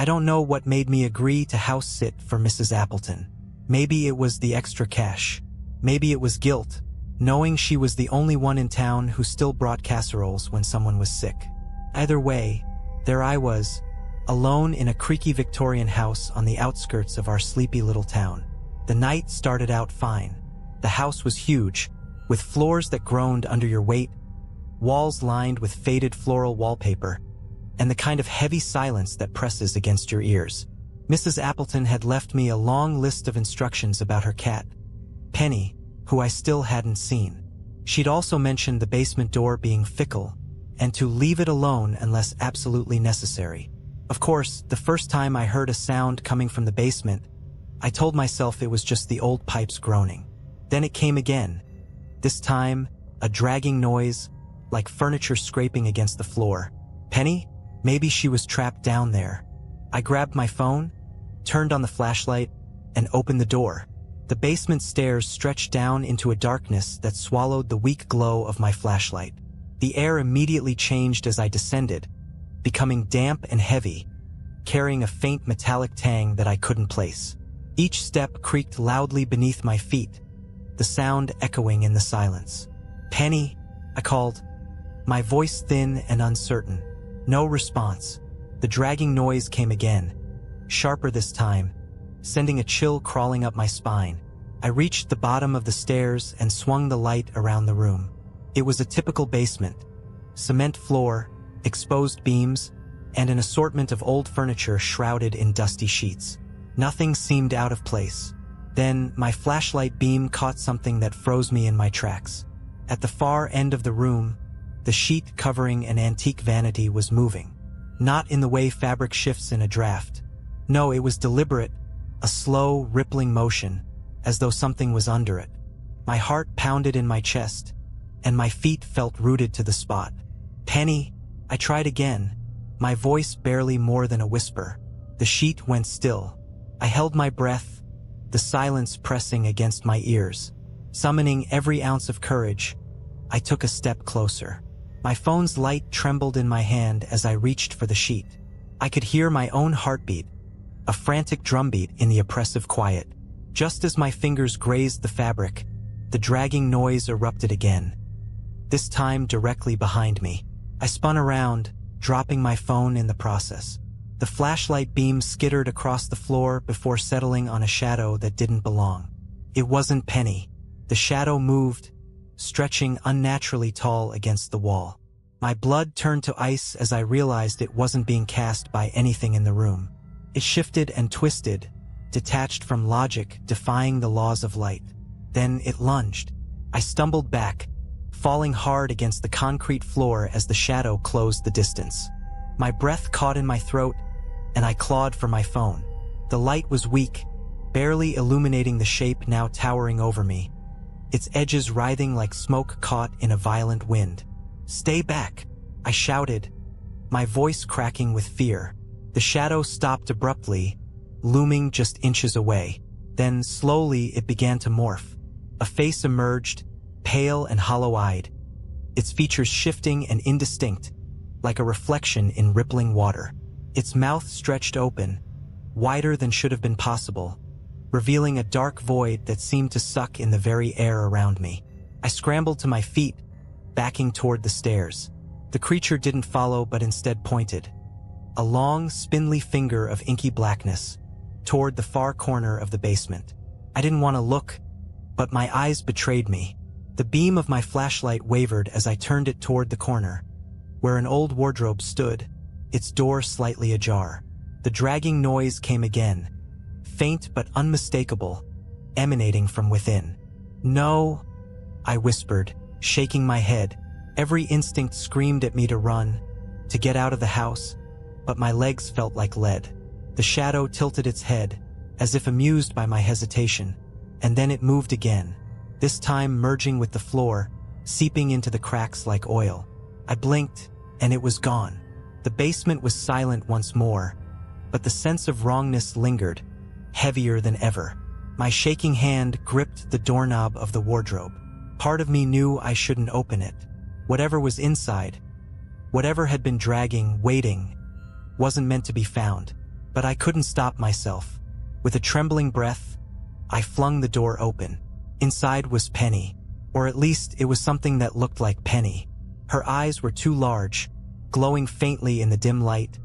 I don't know what made me agree to house sit for Mrs. Appleton. Maybe it was the extra cash. Maybe it was guilt, knowing she was the only one in town who still brought casseroles when someone was sick. Either way, there I was, alone in a creaky Victorian house on the outskirts of our sleepy little town. The night started out fine. The house was huge, with floors that groaned under your weight, walls lined with faded floral wallpaper, and the kind of heavy silence that presses against your ears. Mrs. Appleton had left me a long list of instructions about her cat, Penny, who I still hadn't seen. She'd also mentioned the basement door being fickle, and to leave it alone unless absolutely necessary. Of course, the first time I heard a sound coming from the basement, I told myself it was just the old pipes groaning. Then it came again. This time, a dragging noise, like furniture scraping against the floor. Penny? Maybe she was trapped down there. I grabbed my phone, turned on the flashlight, and opened the door. The basement stairs stretched down into a darkness that swallowed the weak glow of my flashlight. The air immediately changed as I descended, becoming damp and heavy, carrying a faint metallic tang that I couldn't place. Each step creaked loudly beneath my feet, the sound echoing in the silence. "Penny," I called, my voice thin and uncertain. No response. The dragging noise came again, sharper this time, sending a chill crawling up my spine. I reached the bottom of the stairs and swung the light around the room. It was a typical basement. Cement floor, exposed beams, and an assortment of old furniture shrouded in dusty sheets. Nothing seemed out of place. Then, my flashlight beam caught something that froze me in my tracks. At the far end of the room, the sheet covering an antique vanity was moving. Not in the way fabric shifts in a draft. No, it was deliberate, a slow, rippling motion, as though something was under it. My heart pounded in my chest, and my feet felt rooted to the spot. "Penny," I tried again, my voice barely more than a whisper. The sheet went still. I held my breath, the silence pressing against my ears. Summoning every ounce of courage, I took a step closer. My phone's light trembled in my hand as I reached for the sheet. I could hear my own heartbeat, a frantic drumbeat in the oppressive quiet. Just as my fingers grazed the fabric, the dragging noise erupted again, this time directly behind me. I spun around, dropping my phone in the process. The flashlight beam skittered across the floor before settling on a shadow that didn't belong. It wasn't Penny. The shadow moved, stretching unnaturally tall against the wall. My blood turned to ice as I realized it wasn't being cast by anything in the room. It shifted and twisted, detached from logic, defying the laws of light. Then it lunged. I stumbled back, falling hard against the concrete floor as the shadow closed the distance. My breath caught in my throat, and I clawed for my phone. The light was weak, barely illuminating the shape now towering over me, its edges writhing like smoke caught in a violent wind. "Stay back," I shouted, my voice cracking with fear. The shadow stopped abruptly, looming just inches away. Then, slowly, it began to morph. A face emerged, pale and hollow-eyed, its features shifting and indistinct, like a reflection in rippling water. Its mouth stretched open, wider than should have been possible, revealing a dark void that seemed to suck in the very air around me. I scrambled to my feet, backing toward the stairs. The creature didn't follow but instead pointed, a long, spindly finger of inky blackness, toward the far corner of the basement. I didn't want to look, but my eyes betrayed me. The beam of my flashlight wavered as I turned it toward the corner, where an old wardrobe stood, its door slightly ajar. The dragging noise came again, faint but unmistakable, emanating from within. "No," I whispered, shaking my head. Every instinct screamed at me to run, to get out of the house, but my legs felt like lead. The shadow tilted its head, as if amused by my hesitation, and then it moved again, this time merging with the floor, seeping into the cracks like oil. I blinked, and it was gone. The basement was silent once more, but the sense of wrongness lingered, heavier than ever. My shaking hand gripped the doorknob of the wardrobe. Part of me knew I shouldn't open it. Whatever was inside, whatever had been dragging, waiting, wasn't meant to be found. But I couldn't stop myself. With a trembling breath, I flung the door open. Inside was Penny, or at least it was something that looked like Penny. Her eyes were too large, glowing faintly in the dim light,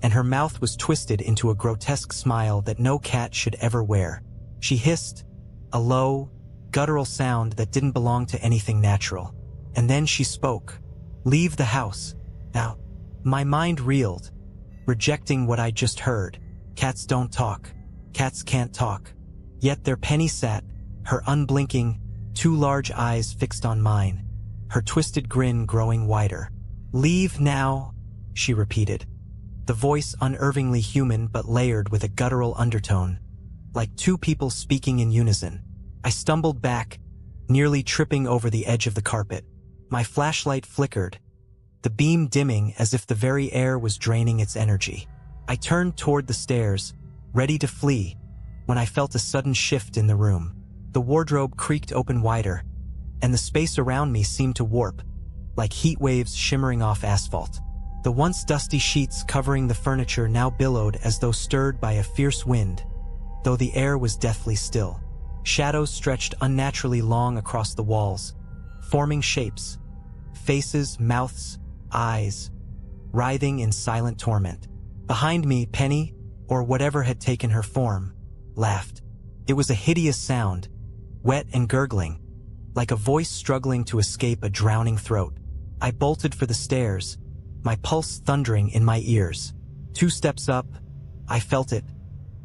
and her mouth was twisted into a grotesque smile that no cat should ever wear. She hissed, a low, guttural sound that didn't belong to anything natural. And then she spoke. "Leave the house. Now." My mind reeled, rejecting what I just heard. Cats don't talk. Cats can't talk. Yet there Penny sat, her unblinking, two large eyes fixed on mine, her twisted grin growing wider. "Leave now," she repeated, the voice unnervingly human but layered with a guttural undertone, like two people speaking in unison. I stumbled back, nearly tripping over the edge of the carpet. My flashlight flickered, the beam dimming as if the very air was draining its energy. I turned toward the stairs, ready to flee, when I felt a sudden shift in the room. The wardrobe creaked open wider, and the space around me seemed to warp, like heat waves shimmering off asphalt. The once dusty sheets covering the furniture now billowed as though stirred by a fierce wind, though the air was deathly still. Shadows stretched unnaturally long across the walls, forming shapes, faces, mouths, eyes, writhing in silent torment. Behind me, Penny, or whatever had taken her form, laughed. It was a hideous sound, wet and gurgling, like a voice struggling to escape a drowning throat. I bolted for the stairs, my pulse thundering in my ears. 2 steps up, I felt it,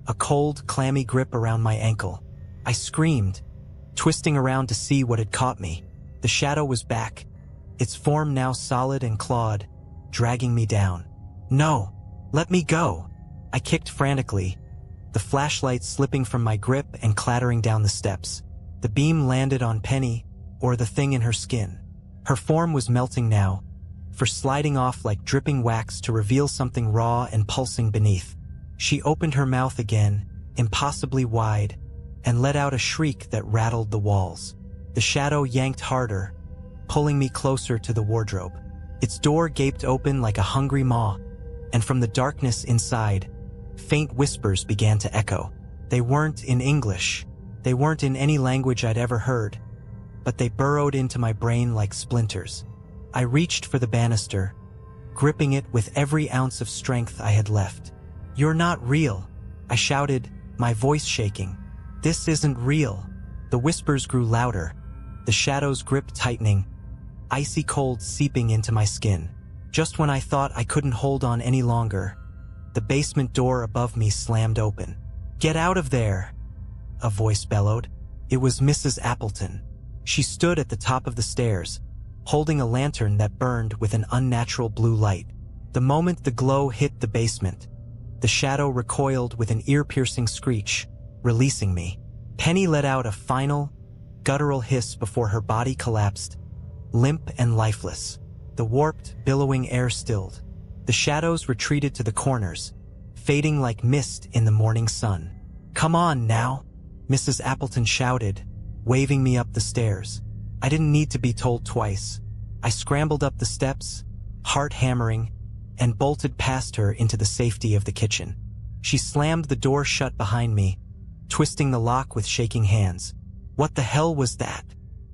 a cold, clammy grip around my ankle. I screamed, twisting around to see what had caught me. The shadow was back, its form now solid and clawed, dragging me down. "No! Let me go!" I kicked frantically, the flashlight slipping from my grip and clattering down the steps. The beam landed on Penny, or the thing in her skin. Her form was melting now, for sliding off like dripping wax to reveal something raw and pulsing beneath. She opened her mouth again, impossibly wide, and let out a shriek that rattled the walls. The shadow yanked harder, pulling me closer to the wardrobe. Its door gaped open like a hungry maw, and from the darkness inside, faint whispers began to echo. They weren't in English. They weren't in any language I'd ever heard, but they burrowed into my brain like splinters. I reached for the banister, gripping it with every ounce of strength I had left. "You're not real," I shouted, my voice shaking. "This isn't real." The whispers grew louder, the shadow's grip tightening, icy cold seeping into my skin. Just when I thought I couldn't hold on any longer, the basement door above me slammed open. "Get out of there!" a voice bellowed. It was Mrs. Appleton. She stood at the top of the stairs, holding a lantern that burned with an unnatural blue light. The moment the glow hit the basement, the shadow recoiled with an ear-piercing screech, releasing me. Penny let out a final, guttural hiss before her body collapsed, limp and lifeless. The warped, billowing air stilled. The shadows retreated to the corners, fading like mist in the morning sun. "Come on now," Mrs. Appleton shouted, waving me up the stairs. I didn't need to be told twice. I scrambled up the steps, heart hammering, and bolted past her into the safety of the kitchen. She slammed the door shut behind me, twisting the lock with shaking hands. "What the hell was that?"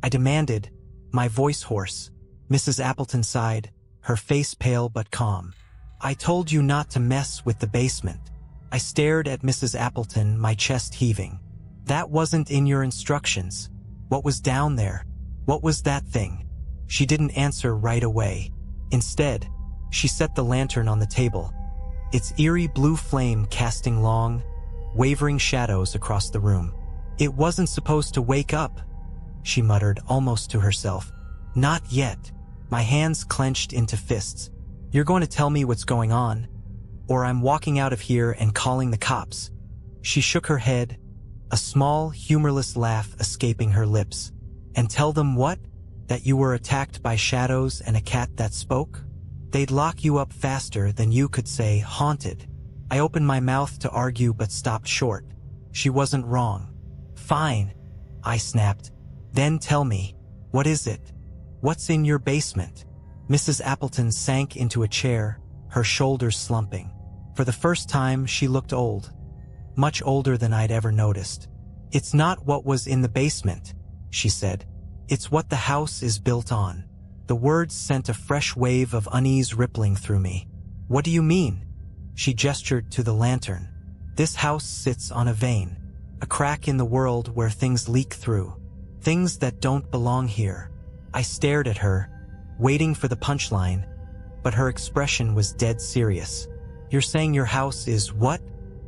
I demanded, my voice hoarse. Mrs. Appleton sighed, her face pale but calm. "I told you not to mess with the basement." I stared at Mrs. Appleton, my chest heaving. "That wasn't in your instructions. What was down there? What was that thing?" She didn't answer right away. Instead, she set the lantern on the table, its eerie blue flame casting long, wavering shadows across the room. "It wasn't supposed to wake up," she muttered almost to herself. "Not yet." My hands clenched into fists. "You're going to tell me what's going on, or I'm walking out of here and calling the cops." She shook her head, a small, humorless laugh escaping her lips. "And tell them what? That you were attacked by shadows and a cat that spoke? They'd lock you up faster than you could say haunted." I opened my mouth to argue but stopped short. She wasn't wrong. "Fine," I snapped. "Then tell me, what is it? What's in your basement?" Mrs. Appleton sank into a chair, her shoulders slumping. For the first time, she looked old. Much older than I'd ever noticed. "It's not what was in the basement," she said. "It's what the house is built on." The words sent a fresh wave of unease rippling through me. "What do you mean?" She gestured to the lantern. "This house sits on a vein. A crack in the world where things leak through. Things that don't belong here." I stared at her, waiting for the punchline, but her expression was dead serious. "You're saying your house is what?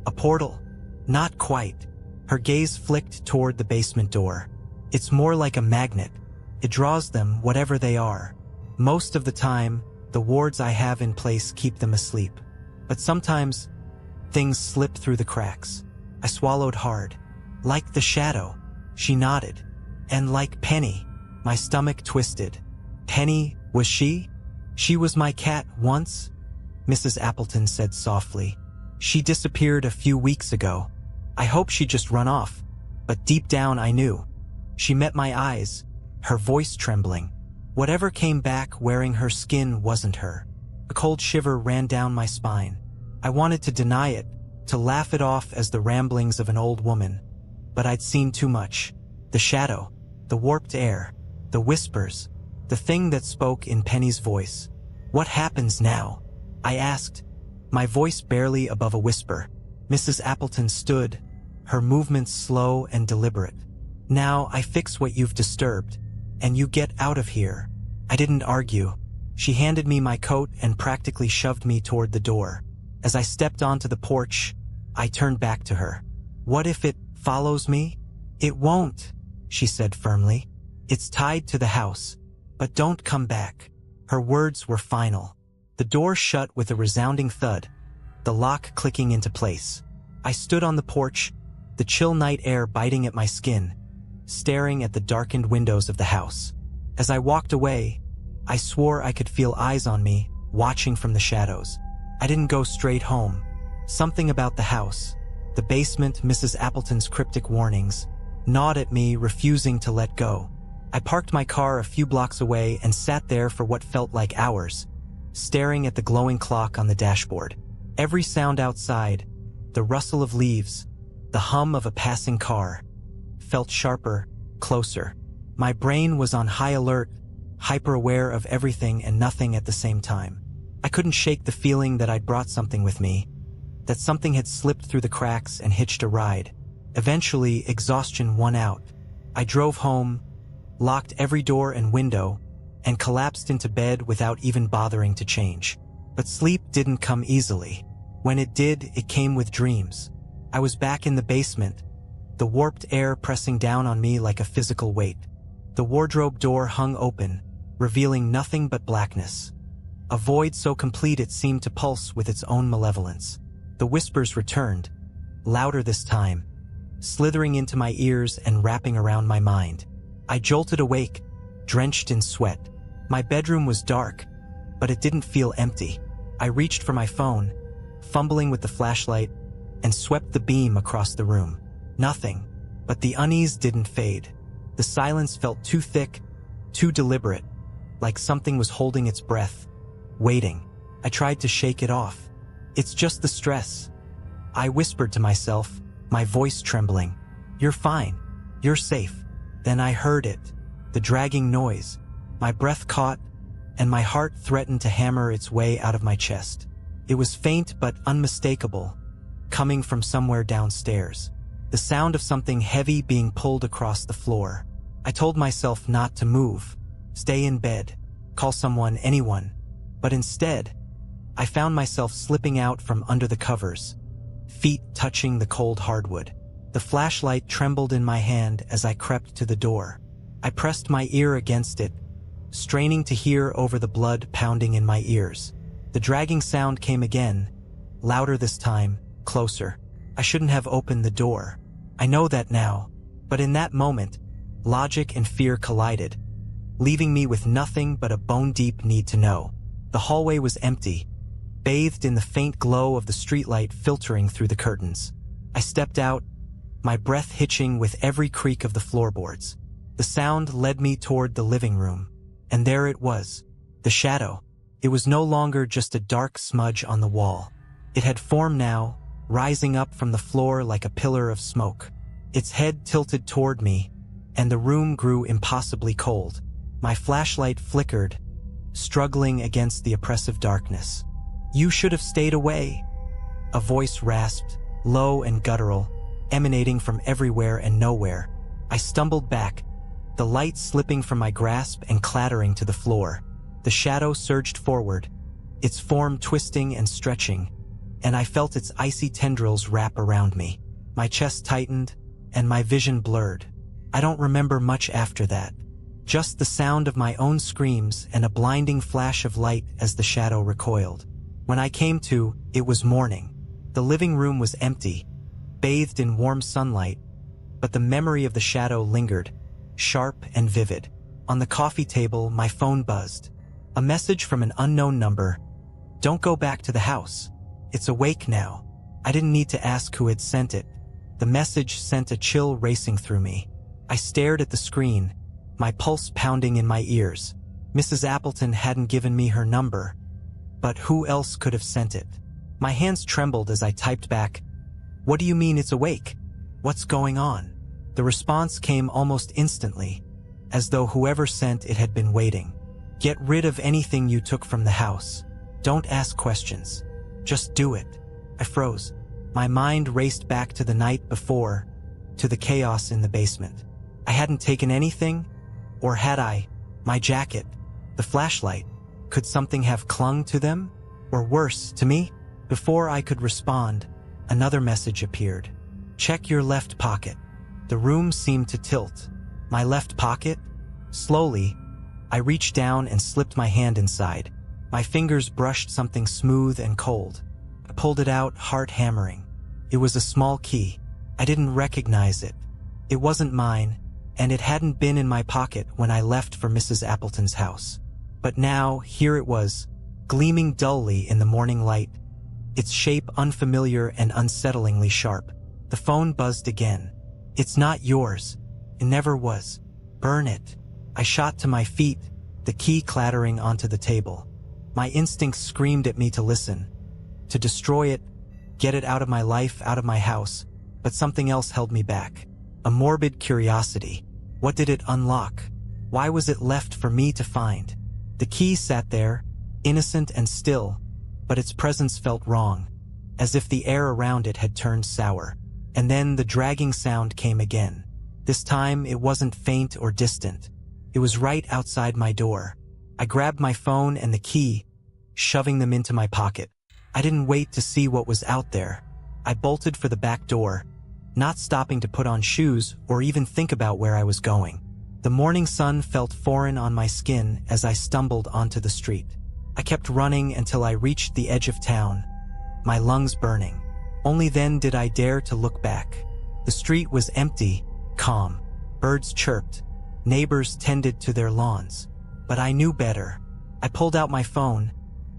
A portal?" "Not quite." Her gaze flicked toward the basement door. "It's more like a magnet. It draws them, whatever they are. Most of the time, the wards I have in place keep them asleep. But sometimes, things slip through the cracks." I swallowed hard. "Like the shadow." She nodded. "And like Penny." My stomach twisted. "Penny, was she?" "She was my cat once," Mrs. Appleton said softly. "She disappeared a few weeks ago. I hoped she'd just run off, but deep down I knew." She met my eyes, her voice trembling. Whatever came back wearing her skin wasn't her. A cold shiver ran down my spine. I wanted to deny it, to laugh it off as the ramblings of an old woman. But I'd seen too much. The shadow, the warped air, the whispers, the thing that spoke in Penny's voice. "What happens now?" I asked, my voice barely above a whisper. Mrs. Appleton stood, her movements slow and deliberate. "Now I fix what you've disturbed, and you get out of here." I didn't argue. She handed me my coat and practically shoved me toward the door. As I stepped onto the porch, I turned back to her. "What if it follows me?" "It won't," she said firmly. "It's tied to the house, but don't come back." Her words were final. The door shut with a resounding thud, the lock clicking into place. I stood on the porch, the chill night air biting at my skin, staring at the darkened windows of the house. As I walked away, I swore I could feel eyes on me, watching from the shadows. I didn't go straight home. Something about the house, the basement, Mrs. Appleton's cryptic warnings, gnawed at me, refusing to let go. I parked my car a few blocks away and sat there for what felt like hours, staring at the glowing clock on the dashboard. Every sound outside, the rustle of leaves, the hum of a passing car, felt sharper, closer. My brain was on high alert, hyper-aware of everything and nothing at the same time. I couldn't shake the feeling that I'd brought something with me, that something had slipped through the cracks and hitched a ride. Eventually, exhaustion won out. I drove home, locked every door and window, and collapsed into bed without even bothering to change. But sleep didn't come easily. When it did, it came with dreams. I was back in the basement, the warped air pressing down on me like a physical weight. The wardrobe door hung open, revealing nothing but blackness. A void so complete it seemed to pulse with its own malevolence. The whispers returned, louder this time, slithering into my ears and wrapping around my mind. I jolted awake, drenched in sweat. My bedroom was dark, but it didn't feel empty. I reached for my phone, fumbling with the flashlight, and swept the beam across the room. Nothing, but the unease didn't fade. The silence felt too thick, too deliberate, like something was holding its breath, waiting. I tried to shake it off. "It's just the stress," I whispered to myself, my voice trembling. "You're fine. You're safe." Then I heard it, the dragging noise. My breath caught, and my heart threatened to hammer its way out of my chest. It was faint but unmistakable, coming from somewhere downstairs. The sound of something heavy being pulled across the floor. I told myself not to move, stay in bed, call someone, anyone. But instead, I found myself slipping out from under the covers, feet touching the cold hardwood. The flashlight trembled in my hand as I crept to the door. I pressed my ear against it, straining to hear over the blood pounding in my ears. The dragging sound came again, louder this time, closer. I shouldn't have opened the door. I know that now, but in that moment, logic and fear collided, leaving me with nothing but a bone-deep need to know. The hallway was empty, bathed in the faint glow of the streetlight filtering through the curtains. I stepped out, my breath hitching with every creak of the floorboards. The sound led me toward the living room, and there it was, the shadow. It was no longer just a dark smudge on the wall. It had formed now, rising up from the floor like a pillar of smoke. Its head tilted toward me, and the room grew impossibly cold. My flashlight flickered, struggling against the oppressive darkness. "You should have stayed away," a voice rasped, low and guttural, emanating from everywhere and nowhere. I stumbled back, the light slipping from my grasp and clattering to the floor. The shadow surged forward, its form twisting and stretching, and I felt its icy tendrils wrap around me. My chest tightened, and my vision blurred. I don't remember much after that. Just the sound of my own screams and a blinding flash of light as the shadow recoiled. When I came to, it was morning. The living room was empty, bathed in warm sunlight, but the memory of the shadow lingered, sharp and vivid. On the coffee table, my phone buzzed. A message from an unknown number. "Don't go back to the house. It's awake now." I didn't need to ask who had sent it. The message sent a chill racing through me. I stared at the screen, my pulse pounding in my ears. Mrs. Appleton hadn't given me her number, but who else could have sent it? My hands trembled as I typed back, "What do you mean it's awake? What's going on?" The response came almost instantly, as though whoever sent it had been waiting. "Get rid of anything you took from the house. Don't ask questions. Just do it." I froze. My mind raced back to the night before, to the chaos in the basement. I hadn't taken anything, or had I? My jacket, the flashlight. Could something have clung to them? Or worse, to me? Before I could respond, another message appeared. "Check your left pocket." The room seemed to tilt. My left pocket? Slowly, I reached down and slipped my hand inside. My fingers brushed something smooth and cold. I pulled it out, heart hammering. It was a small key. I didn't recognize it. It wasn't mine, and it hadn't been in my pocket when I left for Mrs. Appleton's house. But now, here it was, gleaming dully in the morning light, its shape unfamiliar and unsettlingly sharp. The phone buzzed again. "It's not yours. It never was. Burn it." I shot to my feet, the key clattering onto the table. My instincts screamed at me to listen, to destroy it, get it out of my life, out of my house, but something else held me back. A morbid curiosity. What did it unlock? Why was it left for me to find? The key sat there, innocent and still, but its presence felt wrong, as if the air around it had turned sour. And then the dragging sound came again. This time it wasn't faint or distant. It was right outside my door. I grabbed my phone and the key, shoving them into my pocket. I didn't wait to see what was out there. I bolted for the back door, not stopping to put on shoes or even think about where I was going. The morning sun felt foreign on my skin as I stumbled onto the street. I kept running until I reached the edge of town, my lungs burning. Only then did I dare to look back. The street was empty, calm. Birds chirped. Neighbors tended to their lawns. But I knew better. I pulled out my phone,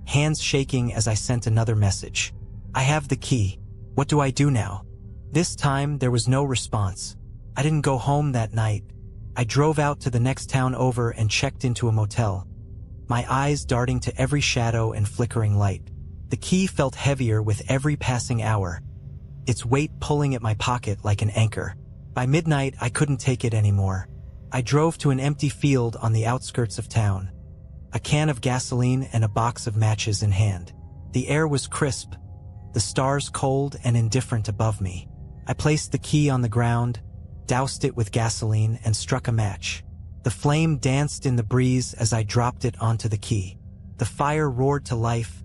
hands shaking as I sent another message. "I have the key. What do I do now?" This time, there was no response. I didn't go home that night. I drove out to the next town over and checked into a motel, my eyes darting to every shadow and flickering light. The key felt heavier with every passing hour, its weight pulling at my pocket like an anchor. By midnight, I couldn't take it anymore. I drove to an empty field on the outskirts of town, a can of gasoline and a box of matches in hand. The air was crisp, the stars cold and indifferent above me. I placed the key on the ground, doused it with gasoline, and struck a match. The flame danced in the breeze as I dropped it onto the key. The fire roared to life,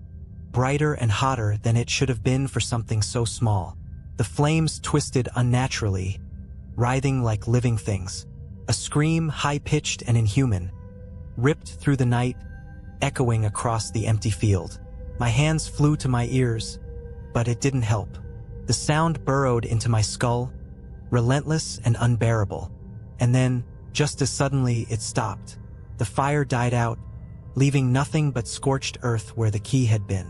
brighter and hotter than it should have been for something so small. The flames twisted unnaturally, writhing like living things. A scream, high-pitched and inhuman, ripped through the night, echoing across the empty field. My hands flew to my ears, but it didn't help. The sound burrowed into my skull, relentless and unbearable. And then, just as suddenly, it stopped. The fire died out, leaving nothing but scorched earth where the key had been.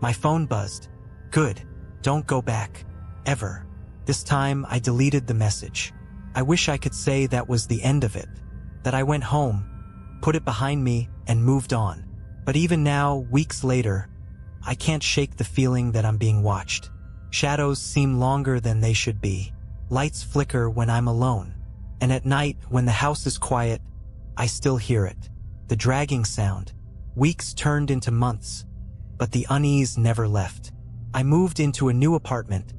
My phone buzzed. "Good. Don't go back. Ever." This time, I deleted the message. I wish I could say that was the end of it, that I went home, put it behind me, and moved on. But even now, weeks later, I can't shake the feeling that I'm being watched. Shadows seem longer than they should be. Lights flicker when I'm alone. And at night, when the house is quiet, I still hear it. The dragging sound. Weeks turned into months, but the unease never left. I moved into a new apartment,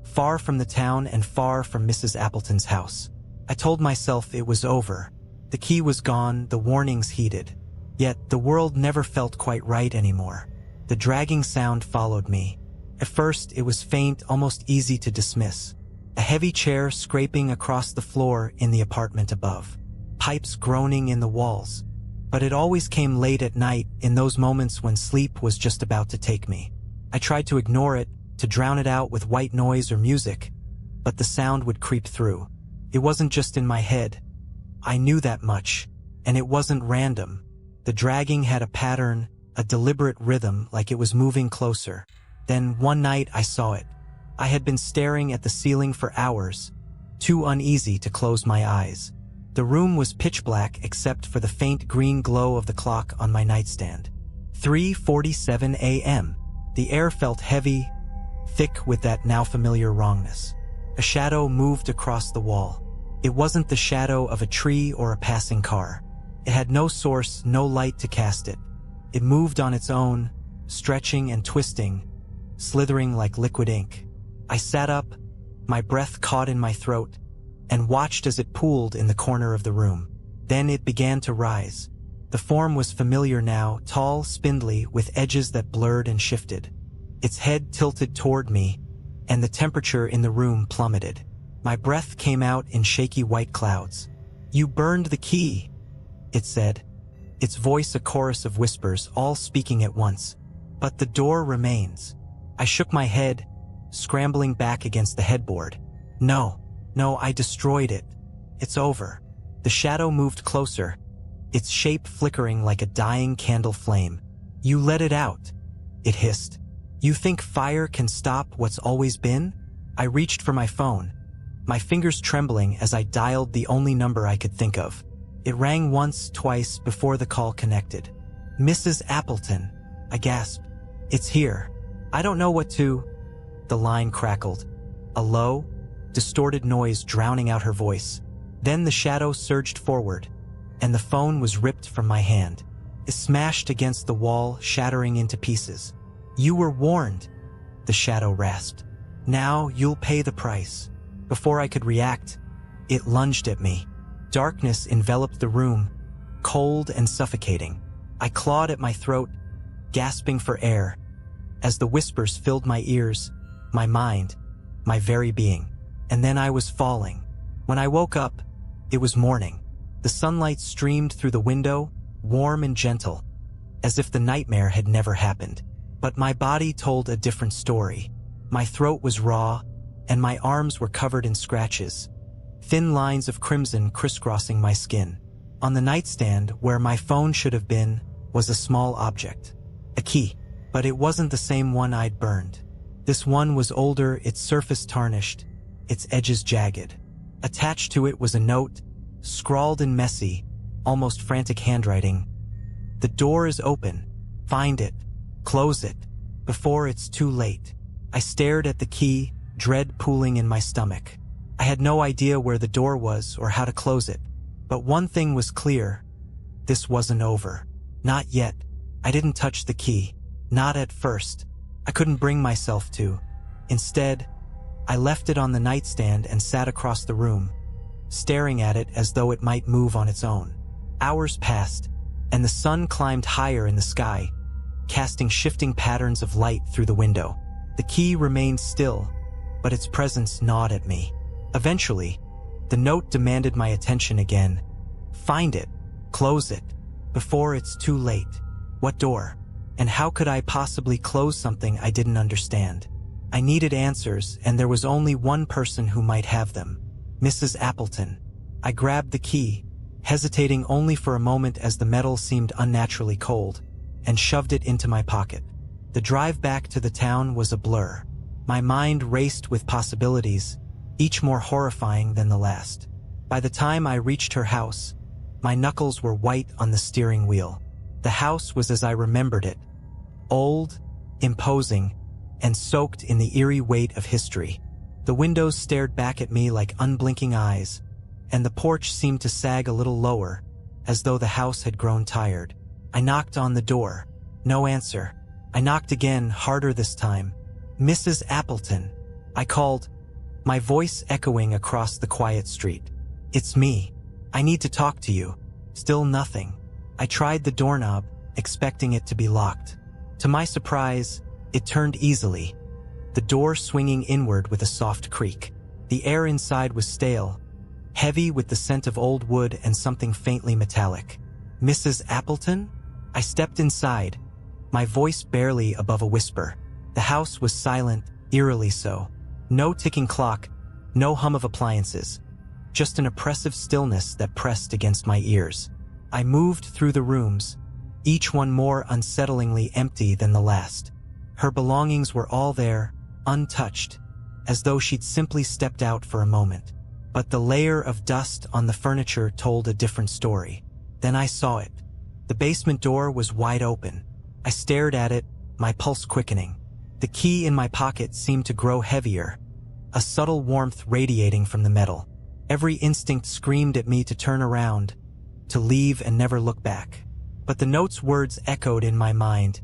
far from the town and far from Mrs. Appleton's house. I told myself it was over. The key was gone, the warnings heeded. Yet the world never felt quite right anymore. The dragging sound followed me. At first, it was faint, almost easy to dismiss. A heavy chair scraping across the floor in the apartment above. Pipes groaning in the walls. But it always came late at night, in those moments when sleep was just about to take me. I tried to ignore it, to drown it out with white noise or music, but the sound would creep through. It wasn't just in my head. I knew that much, and it wasn't random. The dragging had a pattern, a deliberate rhythm, like it was moving closer. Then one night I saw it. I had been staring at the ceiling for hours, too uneasy to close my eyes. The room was pitch black except for the faint green glow of the clock on my nightstand. 3:47 a.m. The air felt heavy, thick with that now familiar wrongness. A shadow moved across the wall. It wasn't the shadow of a tree or a passing car. It had no source, no light to cast it. It moved on its own, stretching and twisting, slithering like liquid ink. I sat up, my breath caught in my throat, and watched as it pooled in the corner of the room. Then it began to rise. The form was familiar now, tall, spindly, with edges that blurred and shifted. Its head tilted toward me, and the temperature in the room plummeted. My breath came out in shaky white clouds. "You burned the key," it said, its voice a chorus of whispers, all speaking at once. "But the door remains." I shook my head, scrambling back against the headboard. No, I destroyed it. It's over." The shadow moved closer, its shape flickering like a dying candle flame. "You let it out," it hissed. "You think fire can stop what's always been?" I reached for my phone, my fingers trembling as I dialed the only number I could think of. It rang once, twice, before the call connected. "Mrs. Appleton," I gasped. "It's here. I don't know what to—" The line crackled, a low, distorted noise drowning out her voice. Then the shadow surged forward, and the phone was ripped from my hand. It smashed against the wall, shattering into pieces. "You were warned," the shadow rasped. "Now you'll pay the price." Before I could react, it lunged at me. Darkness enveloped the room, cold and suffocating. I clawed at my throat, gasping for air, as the whispers filled my ears, my mind, my very being. And then I was falling. When I woke up, it was morning. The sunlight streamed through the window, warm and gentle, as if the nightmare had never happened. But my body told a different story. My throat was raw, and my arms were covered in scratches, thin lines of crimson crisscrossing my skin. On the nightstand, where my phone should have been, was a small object. A key. But it wasn't the same one I'd burned. This one was older, its surface tarnished, its edges jagged. Attached to it was a note, scrawled in messy, almost frantic handwriting. "The door is open. Find it. Close it, before it's too late." I stared at the key, dread pooling in my stomach. I had no idea where the door was or how to close it. But one thing was clear. This wasn't over. Not yet. I didn't touch the key. Not at first. I couldn't bring myself to. Instead, I left it on the nightstand and sat across the room, staring at it as though it might move on its own. Hours passed, and the sun climbed higher in the sky, casting shifting patterns of light through the window. The key remained still, but its presence gnawed at me. Eventually, the note demanded my attention again. "Find it. Close it. Before it's too late." What door? And how could I possibly close something I didn't understand? I needed answers, and there was only one person who might have them. Mrs. Appleton. I grabbed the key, hesitating only for a moment as the metal seemed unnaturally cold, and shoved it into my pocket. The drive back to the town was a blur. My mind raced with possibilities, each more horrifying than the last. By the time I reached her house, my knuckles were white on the steering wheel. The house was as I remembered it. Old, imposing, and soaked in the eerie weight of history. The windows stared back at me like unblinking eyes, and the porch seemed to sag a little lower, as though the house had grown tired. I knocked on the door. No answer. I knocked again, harder this time. "Mrs. Appleton," I called, my voice echoing across the quiet street. "It's me. I need to talk to you." Still nothing. I tried the doorknob, expecting it to be locked. To my surprise, it turned easily, the door swinging inward with a soft creak. The air inside was stale, heavy with the scent of old wood and something faintly metallic. "Mrs. Appleton?" I stepped inside, my voice barely above a whisper. The house was silent, eerily so. No ticking clock, no hum of appliances, just an oppressive stillness that pressed against my ears. I moved through the rooms, each one more unsettlingly empty than the last. Her belongings were all there, untouched, as though she'd simply stepped out for a moment. But the layer of dust on the furniture told a different story. Then I saw it. The basement door was wide open. I stared at it, my pulse quickening. The key in my pocket seemed to grow heavier, a subtle warmth radiating from the metal. Every instinct screamed at me to turn around, to leave and never look back. But the note's words echoed in my mind.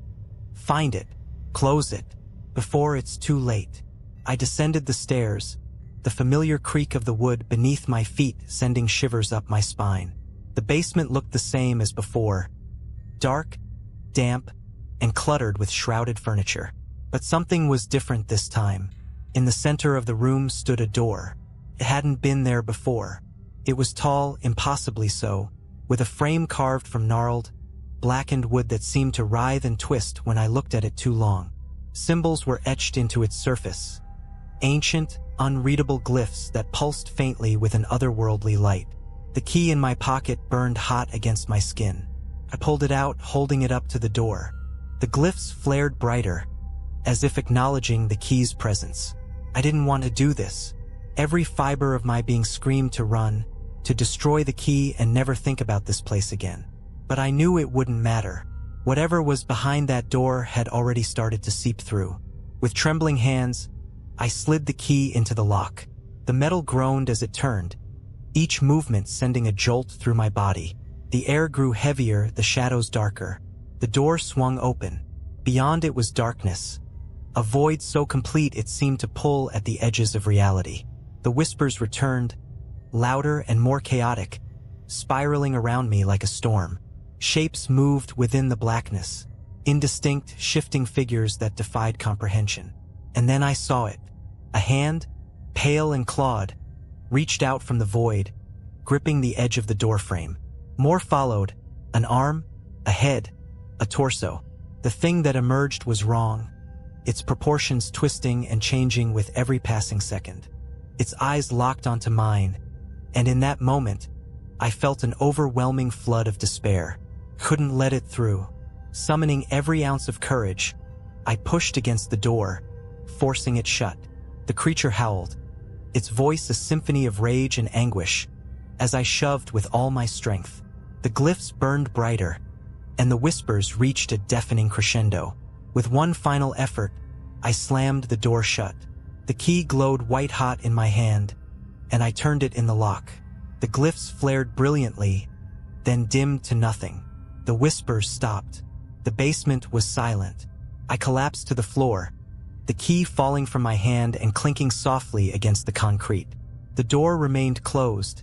"Find it. Close it. Before it's too late." I descended the stairs, the familiar creak of the wood beneath my feet sending shivers up my spine. The basement looked the same as before, dark, damp, and cluttered with shrouded furniture. But something was different this time. In the center of the room stood a door. It hadn't been there before. It was tall, impossibly so, with a frame carved from gnarled, blackened wood that seemed to writhe and twist when I looked at it too long. Symbols were etched into its surface, ancient, unreadable glyphs that pulsed faintly with an otherworldly light. The key in my pocket burned hot against my skin. I pulled it out, holding it up to the door. The glyphs flared brighter, as if acknowledging the key's presence. I didn't want to do this. Every fiber of my being screamed to run, to destroy the key and never think about this place again. But I knew it wouldn't matter. Whatever was behind that door had already started to seep through. With trembling hands, I slid the key into the lock. The metal groaned as it turned, each movement sending a jolt through my body. The air grew heavier, the shadows darker. The door swung open. Beyond it was darkness, a void so complete it seemed to pull at the edges of reality. The whispers returned, louder and more chaotic, spiraling around me like a storm. Shapes moved within the blackness, indistinct, shifting figures that defied comprehension. And then I saw it. A hand, pale and clawed, reached out from the void, gripping the edge of the doorframe. More followed, an arm, a head, a torso. The thing that emerged was wrong, its proportions twisting and changing with every passing second. Its eyes locked onto mine, and in that moment, I felt an overwhelming flood of despair. Couldn't let it through. Summoning every ounce of courage, I pushed against the door, forcing it shut. The creature howled, its voice a symphony of rage and anguish, as I shoved with all my strength. The glyphs burned brighter, and the whispers reached a deafening crescendo. With one final effort, I slammed the door shut. The key glowed white-hot in my hand, and I turned it in the lock. The glyphs flared brilliantly, then dimmed to nothing. The whispers stopped. The basement was silent. I collapsed to the floor, the key falling from my hand and clinking softly against the concrete. The door remained closed,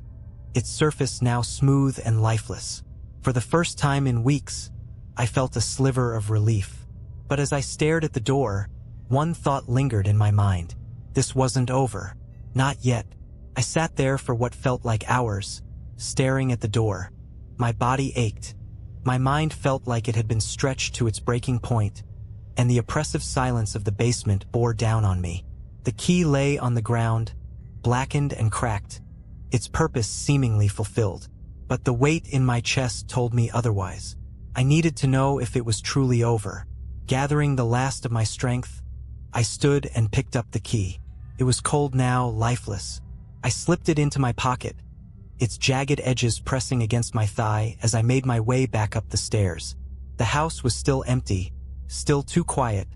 its surface now smooth and lifeless. For the first time in weeks, I felt a sliver of relief. But as I stared at the door, one thought lingered in my mind. This wasn't over. Not yet. I sat there for what felt like hours, staring at the door. My body ached. My mind felt like it had been stretched to its breaking point, and the oppressive silence of the basement bore down on me. The key lay on the ground, blackened and cracked, its purpose seemingly fulfilled. But the weight in my chest told me otherwise. I needed to know if it was truly over. Gathering the last of my strength, I stood and picked up the key. It was cold now, lifeless. I slipped it into my pocket, its jagged edges pressing against my thigh as I made my way back up the stairs. The house was still empty, still too quiet,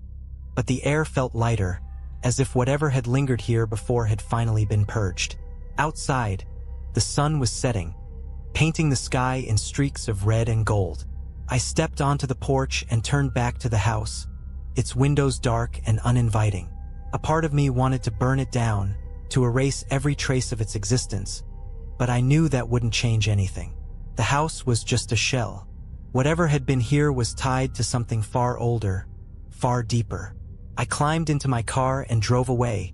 but the air felt lighter, as if whatever had lingered here before had finally been purged. Outside, the sun was setting, painting the sky in streaks of red and gold. I stepped onto the porch and turned back to the house, its windows dark and uninviting. A part of me wanted to burn it down, to erase every trace of its existence, but I knew that wouldn't change anything. The house was just a shell. Whatever had been here was tied to something far older, far deeper. I climbed into my car and drove away,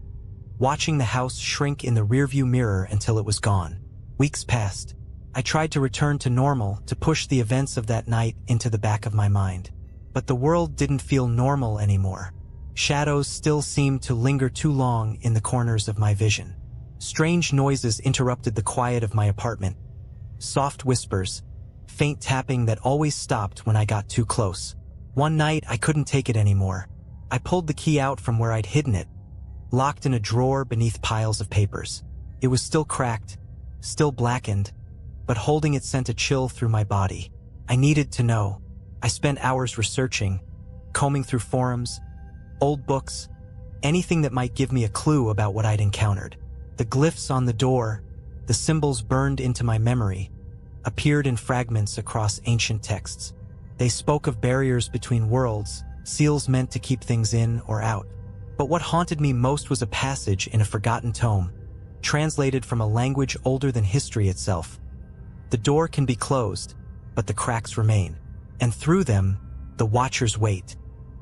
watching the house shrink in the rearview mirror until it was gone. Weeks passed. I tried to return to normal, to push the events of that night into the back of my mind. But the world didn't feel normal anymore. Shadows still seemed to linger too long in the corners of my vision. Strange noises interrupted the quiet of my apartment. Soft whispers, faint tapping that always stopped when I got too close. One night, I couldn't take it anymore. I pulled the key out from where I'd hidden it, locked in a drawer beneath piles of papers. It was still cracked, still blackened, but holding it sent a chill through my body. I needed to know. I spent hours researching, combing through forums, old books, anything that might give me a clue about what I'd encountered. The glyphs on the door, the symbols burned into my memory, appeared in fragments across ancient texts. They spoke of barriers between worlds, seals meant to keep things in or out. But what haunted me most was a passage in a forgotten tome, translated from a language older than history itself. The door can be closed, but the cracks remain, and through them, the watchers wait.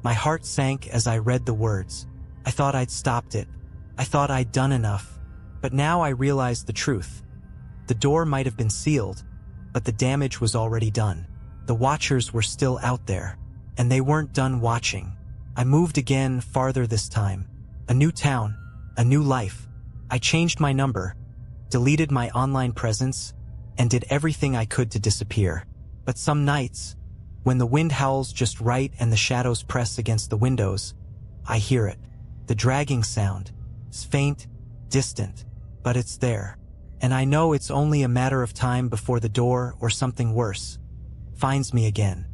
My heart sank as I read the words. I thought I'd stopped it. I thought I'd done enough. But now I realized the truth. The door might have been sealed, but the damage was already done. The watchers were still out there, and they weren't done watching. I moved again, farther this time. A new town, a new life. I changed my number, deleted my online presence, and did everything I could to disappear. But some nights, when the wind howls just right and the shadows press against the windows, I hear it. The dragging sound. It's faint, distant, but it's there. And I know it's only a matter of time before the door, or something worse, finds me again.